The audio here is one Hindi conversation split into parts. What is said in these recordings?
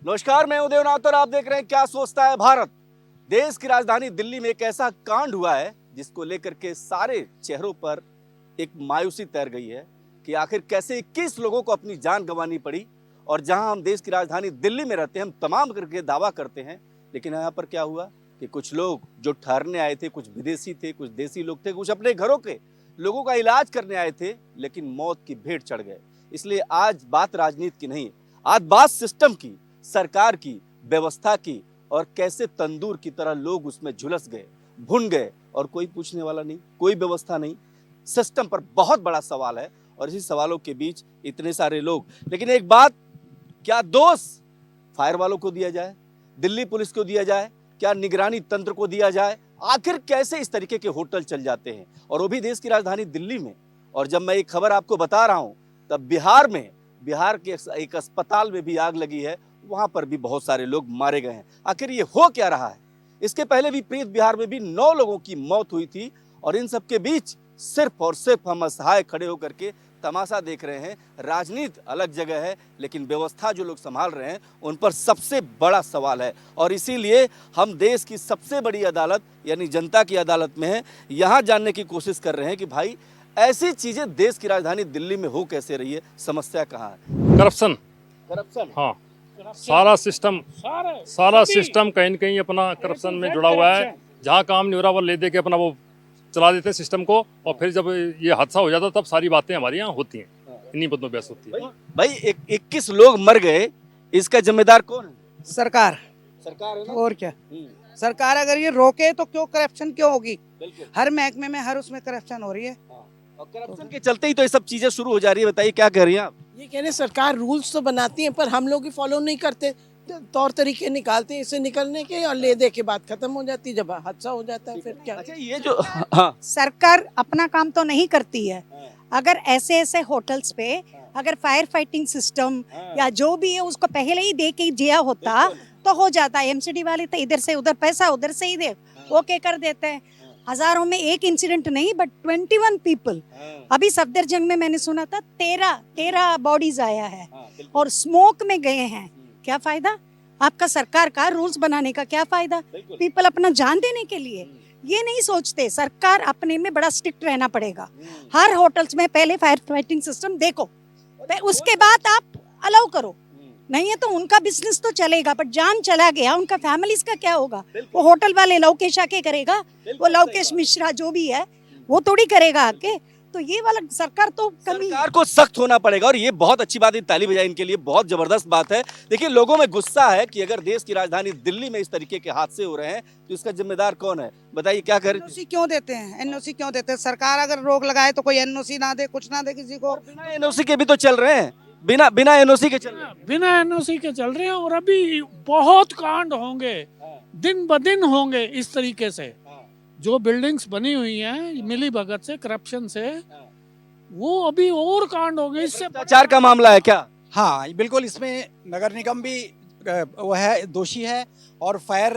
नमस्कार, मैं उदयनाथ और आप देख रहे हैं क्या सोचता है भारत। देश की राजधानी दिल्ली में एक ऐसा कांड हुआ है जिसको लेकर के सारे चेहरों पर एक मायूसी तैर गई है कि आखिर कैसे 21 लोगों को अपनी जान गंवानी पड़ी। और जहां हम देश की राजधानी दिल्ली में रहते हैं, हम तमाम करके दावा करते हैं, लेकिन यहाँ पर क्या हुआ कि कुछ लोग जो ठहरने आए थे, कुछ विदेशी थे, कुछ देसी लोग थे, कुछ अपने घरों के लोगों का इलाज करने आए थे, लेकिन मौत की भेंट चढ़ गए। इसलिए आज बात राजनीति की नहीं, आज बात सिस्टम की, सरकार की, व्यवस्था की, और कैसे तंदूर की तरह लोग उसमें झुलस गए, भुन गए, और कोई पूछने वाला नहीं, कोई व्यवस्था नहीं। सिस्टम पर बहुत बड़ा सवाल है और इसी सवालों के बीच इतने सारे लोग। लेकिन एक बात, क्या दोष फायर वालों को दिया जाए, दिल्ली पुलिस को दिया जाए, क्या निगरानी तंत्र को दिया जाए? आखिर कैसे इस तरीके के होटल चल जाते हैं, और वो भी देश की राजधानी दिल्ली में। और जब मैं एक खबर आपको बता रहा हूं, तब बिहार के एक अस्पताल में भी आग लगी है, वहां पर भी बहुत सारे लोग मारे गए हैं। आखिर ये हो क्या रहा है? इसके पहले विपरीत बिहार में भी 9 लोगों की मौत हुई थी, और इन सबके बीच सिर्फ और सिर्फ हम असहाय खड़े होकर के तमाशा देख रहे हैं। राजनीति अलग जगह है, लेकिन व्यवस्था जो लोग संभाल रहे हैं उन पर सबसे बड़ा सवाल है। और इसीलिए हम देश की सबसे बड़ी अदालत यानी जनता की अदालत में हैं, यहाँ जानने की कोशिश कर रहे हैं कि भाई ऐसी चीजें देश की राजधानी दिल्ली में हो कैसे रही है, समस्या कहाँ है? करप्शन। हाँ, सारा सिस्टम कहीं न कहीं अपना करप्शन में जुड़ा हुआ है। जहाँ काम नहीं हो रहा वो ले दे के अपना वो चला देते हैं सिस्टम को, और फिर जब ये हादसा हो जाता है तब सारी बातें हमारे यहाँ होती हैं, इन्हीं बदलों बहस होती है। भाई 21 लोग मर गए, इसका जिम्मेदार कौन है? सरकार सरकार है ना? और क्या। सरकार अगर ये रोके तो क्यों करप्शन क्यों होगी? हर महकमे में हर उसमें करप्शन हो रही है, और करप्शन के चलते ही तो ये सब चीजें शुरू हो जा रही है। बताइए क्या कह रही हैं आप? ये कह रहे सरकार रूल्स तो बनाती है पर हम लोग ही फॉलो नहीं करते, तौर तरीके निकालते हैं इससे निकलने के, और ले दे के बाद खत्म हो जाती है। जब हादसा हो जाता है फिर क्या? अच्छा, ये जो हाँ, सरकार अपना काम तो नहीं करती है। अगर ऐसे ऐसे होटल्स पे अगर फायर फाइटिंग सिस्टम या जो भी है उसको पहले ही दे के दिया होता तो हो जाता है। एमसीडी वाले तो इधर से उधर पैसा उधर से ही दे ओके कर देते हैं। हजारों में एक इंसिडेंट नहीं बट 21 पीपल। अभी सफदरजंग में मैंने सुना था 13 बॉडीज आया है और स्मोक में गए हैं। क्या फायदा आपका सरकार का रूल्स बनाने का? क्या फायदा? पीपल अपना जान देने के लिए ये नहीं सोचते। सरकार अपने में बड़ा स्ट्रिक्ट रहना पड़ेगा। हर होटल्स में पहले फायर फाइटिंग सिस्टम देखो, उसके बाद आप अलाउ करो। नहीं है तो उनका बिजनेस तो चलेगा, बट जान चला गया उनका फैमिलीज का क्या होगा? वो होटल वाले लवकेश आके करेगा, वो लवकेश मिश्रा जो भी है वो थोड़ी करेगा आके। तो ये वाला सरकार तो कमी, सरकार को सख्त होना पड़ेगा। और ये बहुत अच्छी बात है, ताली बजाए इनके लिए, बहुत जबरदस्त बात है। देखिए, लोगों में गुस्सा है कि अगर देश की राजधानी दिल्ली में इस तरीके के हादसे हो रहे हैं तो इसका जिम्मेदार कौन है? बताइए क्या करें? एनओसी क्यों देते हैं? एनओसी क्यों देते हैं? सरकार अगर रोक लगाए तो कोई एनओसी ना दे, कुछ ना दे किसी को। बिना एनओसी के भी तो चल रहे हैं, बिना एनओसी के चल रहे हैं। बिना एनओसी के चल रहे हैं, और अभी बहुत कांड होंगे, दिन ब दिन होंगे इस तरीके से। जो बिल्डिंग्स बनी हुई हैं मिली भगत से, करप्शन से, वो अभी और कांड होंगे। इससे भ्रष्टाचार का मामला है क्या? हाँ बिल्कुल, इसमें नगर निगम भी वो है, दोषी है, और फायर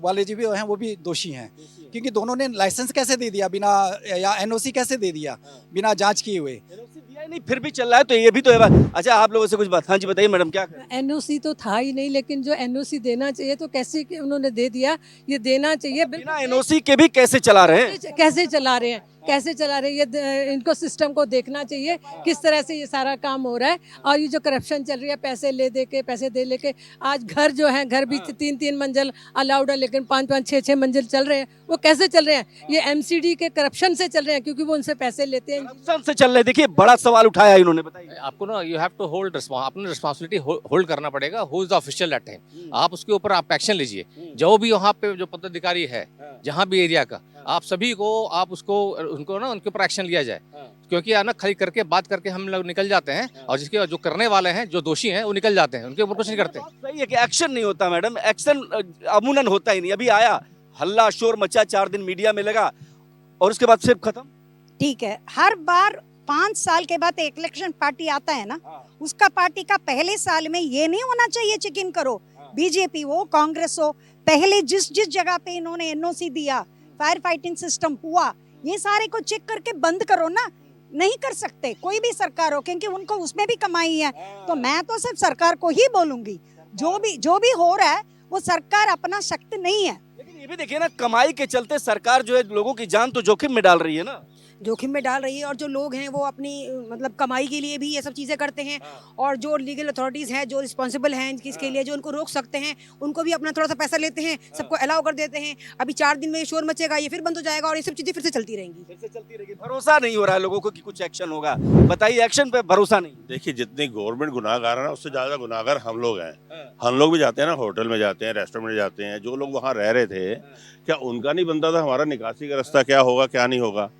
वाले जी भी हैं, वो भी दोषी हैं। क्योंकि दोनों ने लाइसेंस कैसे दे दिया बिना, या एनओसी कैसे दे दिया बिना जांच किए हुए? एनओसी दिया ही नहीं, फिर भी चल रहा है, तो ये भी तो है बात। अच्छा, आप लोगों से कुछ बात। हाँ जी, बताइए मैडम क्या करें? एनओसी तो था ही नहीं, लेकिन जो एनओसी देना चाहिए तो कैसे उन्होंने दे दिया? ये देना चाहिए। बिना एनओसी के भी कैसे चला रहे हैं? कैसे चला रहे हैं? कैसे चला रहे हैं? ये इनको सिस्टम को देखना चाहिए किस तरह से ये सारा काम हो रहा है। और ये जो करप्शन चल रही है, पैसे ले दे के, पैसे दे लेके, आज घर जो है, घर भी 3-3 मंजिल अलाउड है, लेकिन 5-5, 6-6 मंजिल चल रहे हैं। वो कैसे चल रहे हैं? ये एमसीडी के करप्शन से चल रहे हैं, क्योंकि वो उनसे पैसे लेते हैं। करप्शन से चल रहे हैं। देखिए, बड़ा सवाल उठाया इन्होंने। बताइए आपको ना, यू हैव टू होल्ड अपनी रिस्पॉन्सिबिलिटी होल्ड करना पड़ेगा। Who is the official that time, आप उसके ऊपर आप एक्शन लीजिए। जो भी वहाँ पे जो पदाधिकारी है, जहाँ भी एरिया का, आप सभी को आप उनको ना उनके ऊपर एक्शन लिया जाए। क्योंकि ना खड़ी करके बात करके हम लोग निकल जाते हैं, और जिसके जो करने वाले हैं, जो दोषी हैं, वो निकल जाते हैं, उनके ऊपर कुछ नहीं करते। सही है कि एक्शन नहीं होता मैडम, एक्शन अमूनन होता ही नहीं। अभी आया, हल्ला शोर मचा, 4 दिन मीडिया में लगा, और उसके बाद सिर्फ खत्म। ठीक है। हर बार 5 साल के बाद एक इलेक्शन पार्टी आता है ना, उसका पार्टी का पहले साल में ये नहीं होना चाहिए चेक इन करो, बीजेपी हो कांग्रेस हो, पहले जिस जगह पे इन्होंने एनओसी दिया, फायर फाइटिंग सिस्टम हुआ, ये सारे को चेक करके बंद करो ना। नहीं कर सकते कोई भी सरकार हो, क्योंकि उनको उसमें भी कमाई है। तो मैं तो सिर्फ सरकार को ही बोलूंगी, जो भी हो रहा है वो सरकार अपना शक्ति नहीं है। लेकिन ये भी देखिए ना, कमाई के चलते सरकार जो है लोगों की जान तो जोखिम में डाल रही है ना। जोखिम में डाल रही है, और जो लोग हैं वो अपनी मतलब कमाई के लिए भी ये सब चीज़ें करते हैं, और जो लीगल अथॉरिटीज़ हैं जो रिस्पॉन्सिबल हैं किसके लिए, जो उनको रोक सकते हैं, उनको भी अपना थोड़ा सा पैसा लेते हैं, सबको अलाउ कर देते हैं। अभी 4 दिन में ये शोर मचेगा, ये फिर बंद हो जाएगा और ये सब चीज़ें फिर से चलती रहेंगी। भरोसा नहीं हो रहा है लोगों को कि कुछ एक्शन होगा। बताइए, एक्शन पे भरोसा नहीं। देखिए, जितनी गवर्नमेंट गुनाहगार है ना, उससे ज़्यादा गुनाहगार हम लोग हैं। हम लोग भी जाते हैं ना, होटल में जाते हैं, रेस्टोरेंट में जाते हैं। जो लोग वहाँ रह रहे थे, क्या उनका नहीं बनता था हमारा निकासी का रास्ता क्या होगा क्या नहीं होगा?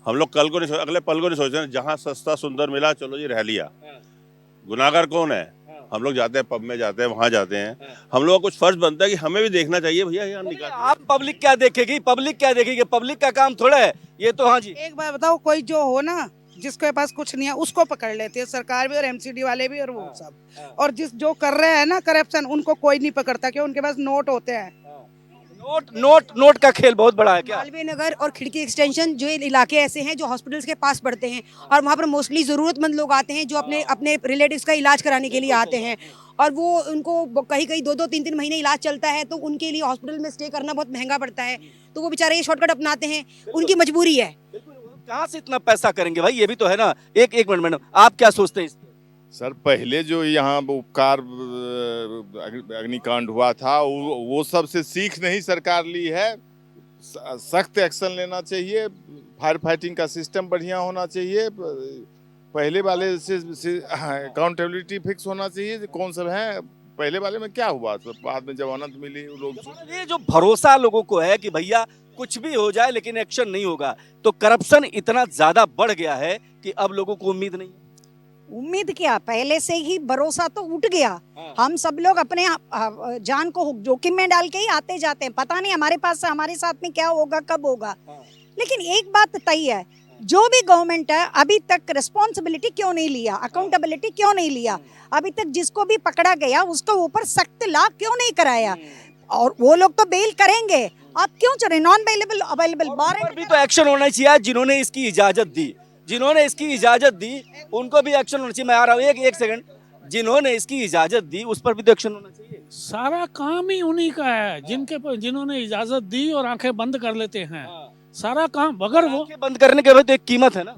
हम लोग कल को नहीं सोच, अगले पल को नहीं सोचते। जहाँ सस्ता सुंदर मिला, चलो जी रह लिया। गुनाहगार कौन है? हम लोग जाते हैं, पब में जाते हैं, वहाँ जाते हैं। हम लोग का कुछ फर्ज बनता है कि हमें भी देखना चाहिए भैया यहाँ निकाल। आप पब्लिक क्या देखेगी? पब्लिक क्या देखेगी? पब्लिक का काम थोड़ा है ये तो। हाँ जी, एक बात बताओ, कोई जो हो ना, जिसके पास कुछ नहीं है उसको पकड़ लेते हैं सरकार भी और एमसीडी वाले भी और वो सब, और जो कर रहे हैं ना करप्शन, उनको कोई नहीं पकड़ता क्यों? उनके पास नोट होते हैं। नोट का खेल बहुत बड़ा है क्या? मालवीय नगर और खिड़की एक्सटेंशन जो इलाके ऐसे हैं जो हॉस्पिटल्स के पास पड़ते हैं, और वहाँ पर मोस्टली ज़रूरतमंद लोग आते हैं जो अपने रिलेटिव्स का इलाज कराने के लिए आते हैं, और वो उनको कहीं 2-2, 3-3 महीने इलाज चलता है, तो उनके लिए हॉस्पिटल में स्टे करना बहुत महंगा पड़ता है, तो वो बेचारे ये शॉर्टकट अपनाते हैं, उनकी मजबूरी है। कहाँ से इतना पैसा करेंगे भाई? ये भी तो है ना। एक मिनट मैडम, आप क्या सोचते हैं इस पे? सर, पहले जो यहाँ उपकार अग्निकांड हुआ था, वो सब से सीख नहीं सरकार ली है। सख्त एक्शन लेना चाहिए, फायर फाइटिंग का सिस्टम बढ़िया होना चाहिए, पहले वाले से अकाउंटेबिलिटी फिक्स होना चाहिए। कौन सब है पहले वाले में क्या हुआ, तो बाद में जमानत मिली लोग। ये जो भरोसा लोगों को है कि भैया कुछ भी हो जाए लेकिन एक्शन नहीं होगा, तो करप्शन इतना ज्यादा बढ़ गया है कि अब लोगों को उम्मीद नहीं है। उम्मीद क्या, पहले से ही भरोसा तो उठ गया। हम सब लोग अपने जान को जोखिम में डाल के ही आते जाते हैं, पता नहीं हमारे पास हमारे साथ में क्या होगा, कब होगा। लेकिन एक बात तय है, जो भी गवर्नमेंट है अभी तक रिस्पॉन्सिबिलिटी क्यों नहीं लिया, अकाउंटेबिलिटी क्यों नहीं लिया? अभी तक जिसको भी पकड़ा गया उसको ऊपर सख्त लाभ क्यों नहीं कराया? और वो लोग तो बेल करेंगे, आप क्यों चले नॉन बेलेबल अवेलेबल? बार भी तो एक्शन होना चाहिए। जिन्होंने इसकी इजाजत दी उनको भी एक्शन होना चाहिए। मैं आ रहा हूँ, एक सेकंड। जिन्होंने इसकी इजाजत दी उस पर भी तो एक्शन होना चाहिए। सारा काम ही उन्हीं का है, जिन्होंने इजाजत दी और आंखें बंद कर लेते हैं। सारा काम बगैर वो आंखें बंद करने के बाद तो एक कीमत है ना।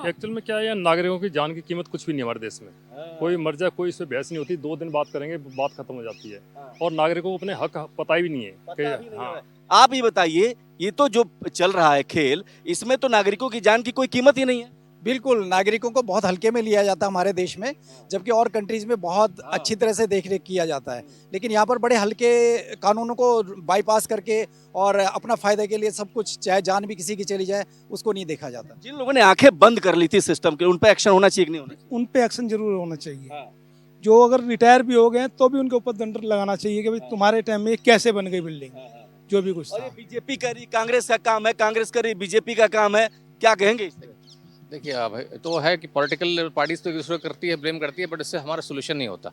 एक्चुअल में क्या है, नागरिकों की जान की कीमत कुछ भी नहीं हमारे देश में। कोई मर जाए, कोई इस पे बहस नहीं होती, 2 दिन बात करेंगे, बात खत्म हो जाती है, और नागरिकों को अपने हक पता ही नहीं है। हाँ, आप ही बताइए, ये तो जो चल रहा है खेल, इसमें तो नागरिकों की जान की कोई कीमत ही नहीं है। बिल्कुल, नागरिकों को बहुत हल्के में लिया जाता है हमारे देश में, जबकि और कंट्रीज में बहुत अच्छी तरह से देख रेख किया जाता है। लेकिन यहाँ पर बड़े हल्के कानूनों को बाईपास करके और अपना फायदे के लिए सब कुछ, चाहे जान भी किसी की चली जाए, उसको नहीं देखा जाता। जिन लोगों ने आंखें बंद कर ली थी सिस्टम के, उन पे एक्शन होना चाहिए कि नहीं होना चाहिए? उन पे एक्शन जरूर होना चाहिए। जो अगर रिटायर भी हो गए तो भी उनके ऊपर दंड लगाना चाहिए कि भाई तुम्हारे टाइम में कैसे बन गई बिल्डिंग, जो भी कुछ था। बीजेपी करी, कांग्रेस का काम है, कांग्रेस करी, बीजेपी का काम है, क्या कहेंगे इस पे? देखिए, अब तो है कि पॉलिटिकल पार्टीज तो एक दूसरे को करती है, ब्लेम करती है, बट इससे हमारा सोल्यूशन नहीं होता।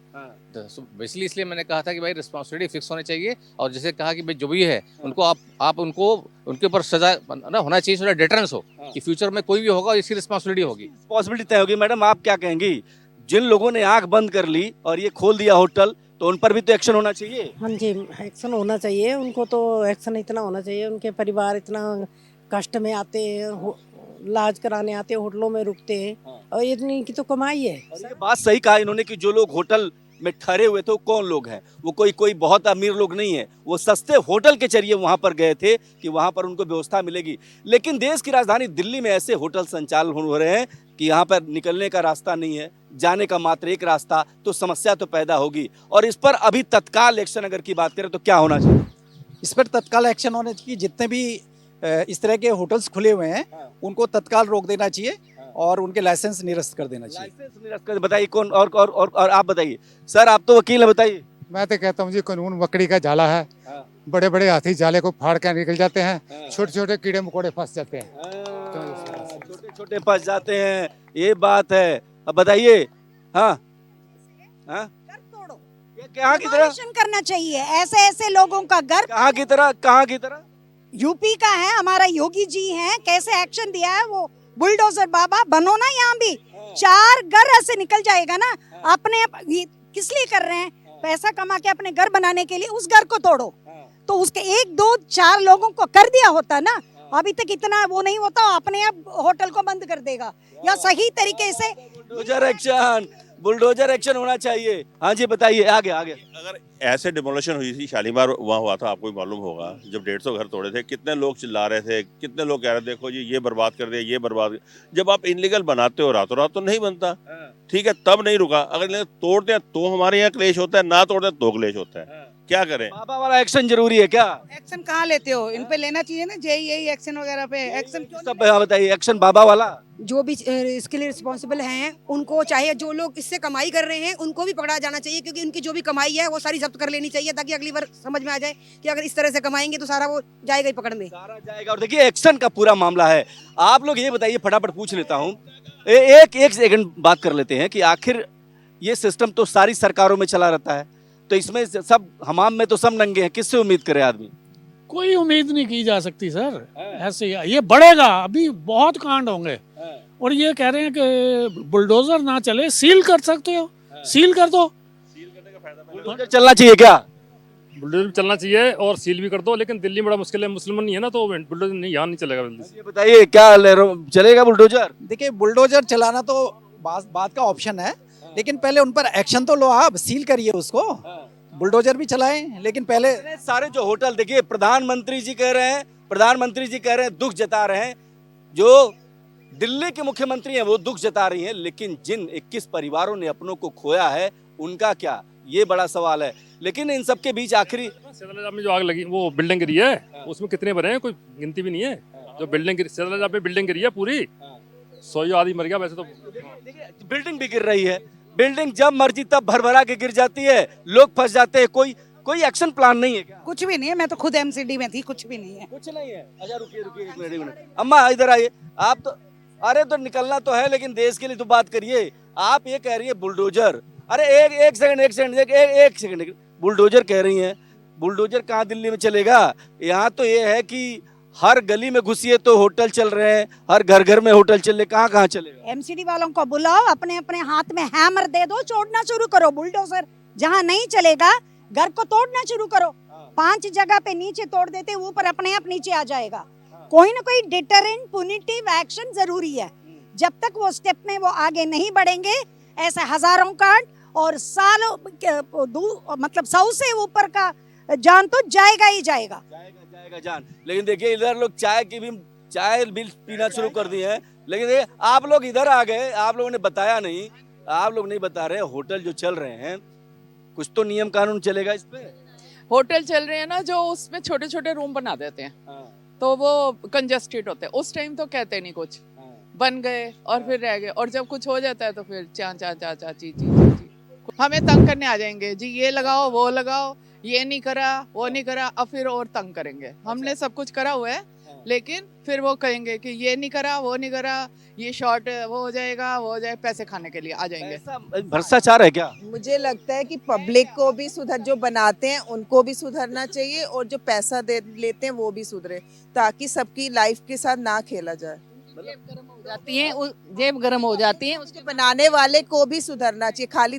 बेसिकली इसलिए मैंने कहा था कि भाई रिस्पॉन्सिबिलिटी फिक्स होनी चाहिए, और जैसे कहा कि भाई जो भी है उनको आप उनको उनके ऊपर सजा ना होना चाहिए, थोड़ा डिटरेंस हो कि फ्यूचर में कोई भी होगा इसकी रिस्पॉन्सिबिलिटी होगी। रिस्पॉन्सिबिलिटी तय होगी। मैडम, आप क्या कहेंगी? जिन लोगों ने आंख बंद कर ली और ये खोल दिया होटल, तो उन पर भी तो एक्शन होना चाहिए। हाँ जी, एक्शन होना चाहिए। उनको तो एक्शन इतना होना चाहिए, उनके परिवार इतना कष्ट में आते हैं, इलाज कराने आते हैं, होटलों में रुकते हैं, और इतनी की तो कमाई है। ये बात सही कहा इन्होंने कि जो लोग होटल में ठहरे हुए थे वो कौन लोग हैं? वो कोई बहुत अमीर लोग नहीं है, वो सस्ते होटल के जरिए वहां पर गए थे कि वहां पर उनको व्यवस्था मिलेगी। लेकिन देश की राजधानी दिल्ली में ऐसे होटल संचालन हो रहे हैं कि यहाँ पर निकलने का रास्ता नहीं है, जाने का मात्र एक रास्ता, तो समस्या तो पैदा होगी। और इस पर अभी तत्काल एक्शन अगर की बात करें तो क्या होना चाहिए? इस पर तत्काल एक्शन होने चाहिए। जितने भी इस तरह के होटल्स खुले हुए हैं उनको तत्काल रोक देना चाहिए और उनके लाइसेंस निरस्त कर देना चाहिए। लाइसेंस निरस्त कर, बताइए कौन? और आप बताइए सर, आप तो वकील है, बताइए। मैं तो कहता हूँ जी, कानून मकड़ी का जाला है। बड़े बड़े हाथी जाले को फाड़ कर निकल जाते हैं, छोटे छोटे कीड़े मकोड़े फंस जाते हैं, छोटे छोटे फंस जाते हैं, ये बात है। अब बताइए। हाँ, कहाँ की तरह करना चाहिए ऐसे लोगों का घर? कहाँ की तरह? यूपी का है, हमारा योगी जी हैं, कैसे एक्शन दिया है वो। बुलडोजर बाबा बनो ना, यहाँ भी 4 घर ऐसे निकल जाएगा ना। अपने किस लिए कर रहे हैं? पैसा कमा के अपने घर बनाने के लिए उस घर को तोड़ो। तो उसके 1 2 4 लोगों को कर दिया होता ना, अभी तक इतना वो नहीं होता, अपने आप होटल को बंद कर देगा। या सही तरीके से बुलडोजर एक्शन होना चाहिए। हाँ जी बताइए, आगे आगे। अगर ऐसे डिमोलिशन हुई थी, शालीमार वहाँ हुआ था, आपको भी मालूम होगा, जब 150 घर तोड़े थे, कितने लोग चिल्ला रहे थे, कितने लोग कह रहे थे देखो जी ये बर्बाद कर रहे हैं, ये बर्बाद। जब आप इनलीगल बनाते हो रातों रात तो नहीं बनता, ठीक है, तब नहीं रुका। अगर तोड़ते हैं तो हमारे यहाँ क्लेश होता है, ना तोड़ते हैं तो क्लेश होता है। क्या करें? बाबा वाला एक्शन जरूरी है क्या? एक्शन कहाँ लेते हो? इन पे लेना चाहिए ना, जेईई एक्शन वगैरह पे एक्शन क्यों सब बताइए, एक्शन बाबा वाला। जो भी इसके लिए रिस्पॉन्सिबल हैं उनको, चाहे जो लोग इससे कमाई कर रहे हैं उनको भी पकड़ा जाना चाहिए, क्योंकि उनकी जो भी कमाई है वो सारी जब्त कर लेनी चाहिए, ताकि अगली बार समझ में आ जाए कि अगर इस तरह से कमाएंगे तो सारा वो जाएगा ही पकड़ में, सारा जाएगा। और देखिए एक्शन का पूरा मामला है। आप लोग ये बताइए, फटाफट पूछ लेता हूँ, एक सेकंड बात कर लेते हैं कि आखिर ये सिस्टम तो सारी सरकारों में चला रहता है, तो इसमें सब हमाम में तो सब नंगे हैं, किससे उम्मीद करे आदमी? कोई उम्मीद नहीं की जा सकती सर, ऐसे ये बढ़ेगा, अभी बहुत कांड होंगे। और ये कह रहे हैं कि बुलडोजर ना चले, सील कर सकते हो, सील कर दो। बुलडोजर चलना चाहिए क्या? बुलडोजर चलना चाहिए और सील भी कर दो, लेकिन दिल्ली में बड़ा मुश्किल है, मुसलमान नहीं है ना, तो बुलडोजर नहीं, यहाँ नहीं चलेगा जल्दी से। ये बताइए क्या चलेगा बुलडोजर? देखिए बुलडोजर चलाना तो बात का ऑप्शन है, लेकिन पहले उन पर एक्शन तो लो, आप सील करिए उसको। बुलडोजर भी चलाएं, लेकिन पहले सारे जो होटल, देखिए प्रधानमंत्री जी कह रहे हैं, दुख जता रहे हैं, जो दिल्ली के मुख्यमंत्री हैं वो दुख जता रही हैं, लेकिन जिन 21 परिवारों ने अपनों को खोया है उनका क्या, ये बड़ा सवाल है। लेकिन इन सब के बीच आखिरी सैदलाजाब में जो आग लगी, वो बिल्डिंग गिरी है, उसमें कितने बने हैं, कोई गिनती भी नहीं है। जो बिल्डिंग गिरी, सैदलाजाब में बिल्डिंग गिरी है पूरी, 100 आदमी मर गया। वैसे तो बिल्डिंग भी गिर रही है, बिल्डिंग जब मर्जी तब भरभरा के गिर जाती है, लोग फंस जाते हैं, कोई एक्शन प्लान नहीं है क्या? कुछ भी नहीं है, मैं तो खुद एमसीडी में थी, कुछ भी नहीं है। कुछ नहीं है। अच्छा रुकिए एक मिनट, अम्मा इधर आइए। आप तो, अरे तो निकलना तो है, लेकिन देश के लिए तो बात करिए। आप ये कह रही है बुलडोजर, अरे एक सेकंड, बुलडोजर कह रही हैं, बुलडोजर कहाँ दिल्ली में चलेगा? यहाँ तो ये है कि हर गली में घुसिए तो होटल चल रहे हैं, हर घर में होटल चल रहे, कहाँ चलेगा? एमसीडी वालों को बुलाओ, अपने अपने हाथ में हैमर दे दो, तोड़ना शुरू करो बुलडोजर। जहाँ नहीं चलेगा घर को तोड़ना शुरू करो। 5 जगह पे नीचे तोड़ देते, ऊपर अपने आप नीचे आ जाएगा। कोई ना कोई डिटरेंट पुनिटिव एक्शन जरूरी है। जब तक वो स्टेप में वो आगे नहीं बढ़ेंगे, ऐसे हजारों कांड और सालों, मतलब 100 से ऊपर का जान तो जाएगा ही जाएगा जान। लेकिन देखिए इधर लोग चाय भी पीना शुरू कर दिए हैं, लेकिन आप लोग इधर आ गए, आप लोगों ने बताया नहीं, आप लोग नहीं बता रहे। होटल जो चल रहे हैं, कुछ तो नियम कानून चलेगा इस पे। होटल चल रहे हैं ना, जो उसमें छोटे छोटे रूम बना देते हैं, तो वो कंजस्टेड होते हैं, उस टाइम तो कहते नहीं कुछ, बन गए और फिर रह गए, और जब कुछ हो जाता है तो फिर चा ची हमें तंग करने आ जाएंगे जी, ये लगाओ वो लगाओ, ये नहीं करा वो नहीं करा, अब फिर और तंग करेंगे। हमने सब कुछ करा हुआ है, लेकिन फिर वो कहेंगे कि ये नहीं करा वो नहीं करा, ये शॉर्ट वो हो जाएगा, वो हो जाए, पैसे खाने के लिए आ जाएंगे। भ्रष्टाचार है क्या? मुझे लगता है कि पब्लिक को भी जो बनाते हैं उनको भी सुधरना चाहिए, और जो पैसा दे लेते हैं वो भी सुधरे, ताकि सबकी लाइफ के साथ ना खेला जाए। जेब गर्म हो जाती है, उसके बनाने वाले को भी सुधरना चाहिए, खाली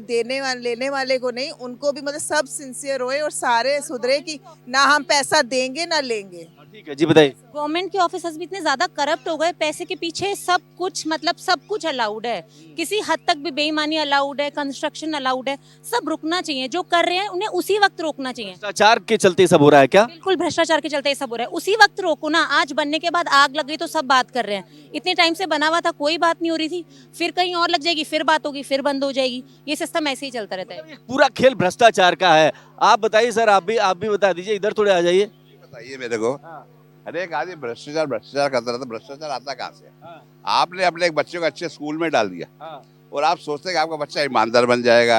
लेने वाले को नहीं, उनको भी, मतलब सब सिंसियर होए और सारे सुधरे कि ना हम पैसा देंगे ना लेंगे। ठीक है जी, बताइए। गवर्नमेंट के ऑफिसर्स भी इतने ज्यादा करप्ट हो गए, पैसे के पीछे सब कुछ अलाउड है, किसी हद तक भी बेईमानी अलाउड है, कंस्ट्रक्शन अलाउड है, सब रुकना चाहिए। जो कर रहे हैं उन्हें उसी वक्त रोकना चाहिए। भ्रष्टाचार के चलते सब हो रहा है क्या? बिल्कुल भ्रष्टाचार के चलते सब हो रहा है, उसी वक्त रोको ना। आज बनने के बाद आग लग गई तो सब बात कर रहे हैं, इतने टाइम से बना हुआ था कोई बात नहीं हो रही थी, फिर कहीं और लग जाएगी, फिर बात होगी, फिर बंद हो जाएगी। ये सिस्टम ऐसे ही चलता रहता है। पूरा खेल भ्रष्टाचार का है। आप बताइए सर, आप भी बता दीजिए, इधर थोड़े आ जाइए। बताइए मेरे को। अरे एक आदमी भ्रष्टाचार करता रहता, भ्रष्टाचार आता कहाँ से? आपने अपने एक बच्चे को अच्छे स्कूल में डाल दिया, और आप सोचते हैं कि आपका बच्चा ईमानदार बन जाएगा,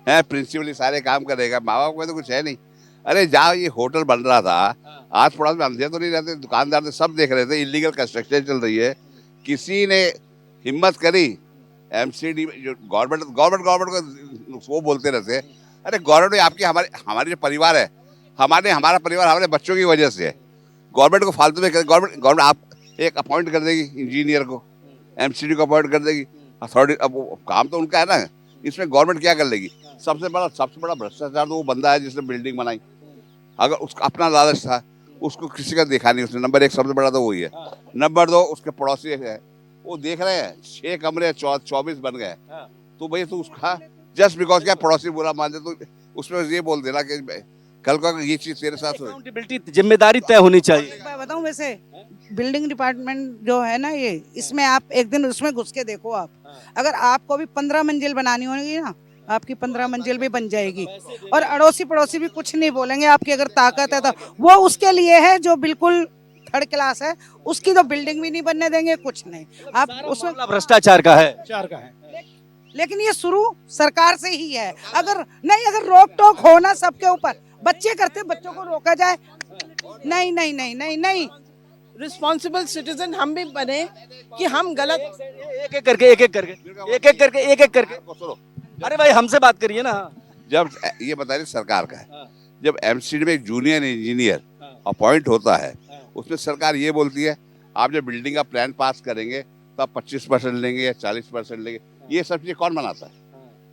है प्रिंसिपली सारे काम करेगा, माँ बाप में तो कुछ है नहीं। अरे जहाँ ये होटल बन रहा था, आस पड़ोस में अंधे तो नहीं रहते, दुकानदार सब देख रहे थे, इलीगल कंस्ट्रक्शन चल रही है, किसी ने हिम्मत करी, एमसीडी जो गवर्नमेंट को वो बोलते रहते, अरे गवर्नमेंट आपकी हमारे जो परिवार है, हमारा परिवार हमारे बच्चों की वजह से है। गवर्नमेंट को फालतू में गवर्नमेंट आप एक अपॉइंट कर देगी इंजीनियर को, एमसीडी को अपॉइंट कर देगी अथॉरिटी, अब काम तो उनका है ना, इसमें गवर्नमेंट क्या कर लेगी? सबसे बड़ा भ्रष्टाचार तो वो बंदा है जिसने बिल्डिंग बनाई। अगर उसका अपना लालच था, उसको किसी का देखा नहीं उसने। नंबर 1 सबसे बड़ा तो वही है। नंबर 2 उसके पड़ोसी है, वो देख रहे हैं 6 कमरे 24 बन गए, तो भाई तो उसका जस्ट बिकॉज क्या पड़ोसी बुरा मान दे तो उसमें ये बोल देना कि कल को ये चीज तेरे साथ हो। अकाउंटेबिलिटी, जिम्मेदारी तय होनी चाहिए। मैं बताऊं, वैसे बिल्डिंग डिपार्टमेंट जो है ना, ये इसमें आप एक दिन उसमें घुस के देखो आप, अगर आपको भी 15 मंजिल बनानी होगी ना, आपकी 15 मंजिल भी बन जाएगी और अड़ोसी पड़ोसी भी कुछ नहीं बोलेंगे आपकी अगर ताकत है तो। वो उसके लिए है जो बिल्कुल थर्ड क्लास है, उसकी तो बिल्डिंग भी नहीं बनने देंगे, कुछ नहीं। आप उसमें भ्रष्टाचार का है। लेकिन ये शुरू सरकार से ही है। अगर रोक टोक हो ना सबके ऊपर, बच्चे करते बच्चों को रोका जाए, नहीं नहीं नहीं नहीं नहीं। रिस्पॉन्सिबल सिटीजन हम भी बने कि हम गलत एक एक करके अरे भाई हमसे बात करिए ना। जब ये बताइए सरकार का है, जब एमसीडी में एक जूनियर इंजीनियर अपॉइंट होता है, उसमें सरकार ये बोलती है आप जब बिल्डिंग का प्लान पास करेंगे तो आप 25% लेंगे या 40% लेंगे। ये सब चीजें कौन बनाता है?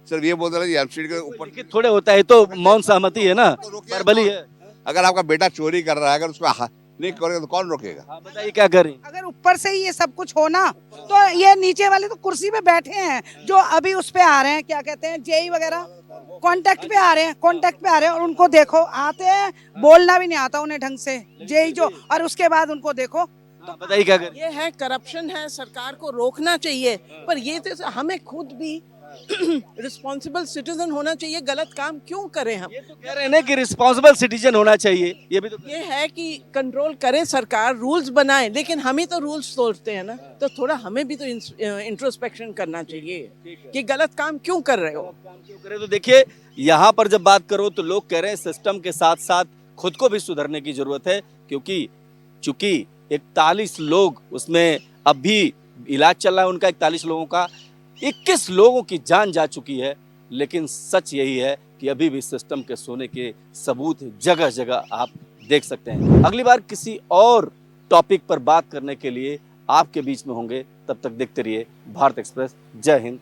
सिर्फ ये बोल रहे हैं एमसीडी के ऊपर थोड़े होता है तो मौन सहमति है ना, बरबली है। अगर आपका बेटा चोरी कर रहा है, अगर उसको नहीं करेगा तो कौन रोकेगा? बताइए क्या करें? अगर ऊपर से ही ये सब कुछ हो ना, तो ये नीचे वाले तो कुर्सी पे बैठे हैं जो अभी उस पे आ रहे हैं, क्या कहते हैं, जेई वगैरह कांटेक्ट पे आ रहे हैं और उनको देखो आते हैं, बोलना भी नहीं आता उन्हें ढंग से, जेई जो, और उसके बाद उनको देखो। तो बताइए क्या करें? ये है करप्शन है, सरकार को रोकना चाहिए, पर ये तो हमें खुद भी रिस्पॉन्सिबल सिटीजन होना चाहिए। गलत काम क्यों करें हम? ये तो कह रहे हैं ना कि रिस्पॉन्सिबल सिटीजन होना चाहिए। ये भी तो ये है कि कंट्रोल करे सरकार, रूल्स बनाए, लेकिन हम ही तो रूल्स तोड़ते हैं ना, तो थोड़ा हमें भी तो इंट्रोस्पेक्शन करना चाहिए कि गलत काम क्यों कर रहे हो। तो देखिए यहाँ पर जब बात करो तो लोग कह रहे हैं सिस्टम के साथ साथ खुद को भी सुधरने की जरूरत है, क्योंकि चूंकि 41 लोग उसमें अब भी इलाज चल रहा है उनका, 41 लोगों का, 21 लोगों की जान जा चुकी है। लेकिन सच यही है कि अभी भी सिस्टम के सोने के सबूत जगह जगह आप देख सकते हैं। अगली बार किसी और टॉपिक पर बात करने के लिए आपके बीच में होंगे, तब तक देखते रहिए भारत एक्सप्रेस। जय हिंद।